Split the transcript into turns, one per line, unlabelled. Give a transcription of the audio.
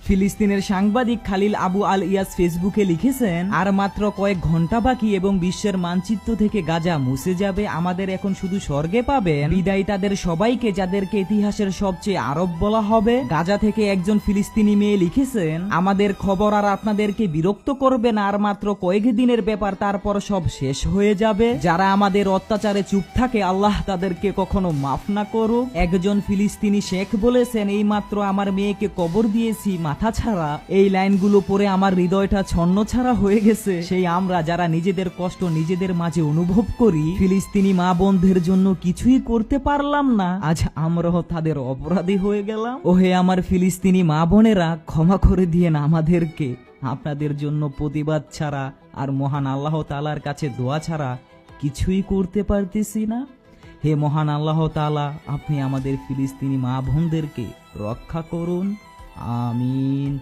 ফিলিস্তিনের সাংবাদিক খালিল আবু আল ইয়াস ফেসবুকে লিখেছেন, আর মাত্র কয়েক ঘন্টা বাকি এবং বিশ্বের মানচিত্র থেকে গাজা মুছে যাবে। আমাদের এখন শুধু স্বর্গে পাবেন বিদায় তাদের সবাইকে যাদেরকে ইতিহাসের সবচেয়ে আরব বলা হবে। গাজা থেকে একজন ফিলিস্তিনি মেয়ে লিখেছেন, আমাদের খবর আর আপনাদেরকে বিরক্ত করবে না, আর মাত্র কয়েক দিনের ব্যাপার, তারপর সব শেষ হয়ে যাবে। যারা আমাদের অত্যাচারে চুপ থাকে আল্লাহ তাদেরকে কখনো মাফ না করুক। একজন ফিলিস্তিনি শেখ বলেছেন, এই মাত্র আমার মেয়েকে কবর দিয়েছি মাথা ছাড়া। এই লাইনগুলো পড়ে আমার হৃদয়টা ছন্ন ছাড়া হয়ে গেছে। সেই আমরা যারা নিজেদের কষ্ট নিজেদের মাঝে অনুভব করি, ফিলিস্তিনি মা বোনদের জন্য কিছুই করতে পারলাম না, আজ আমরাও তাদের অপরাধী হয়ে গেলাম। ওহে আমার ফিলিস্তিনি মা বোনেরা, ক্ষমা করে দিয়েন আমাদেরকে। আপনাদের জন্য প্রতিবাদ ছাড়া আর মহান আল্লাহ তাআলার কাছে দোয়া ছাড়া কিছুই করতে পারতেছি না। হে মহান আল্লাহ তাআলা, আপনি আমাদের ফিলিস্তিনি মা বোনদেরকে রক্ষা করুন। আমিন।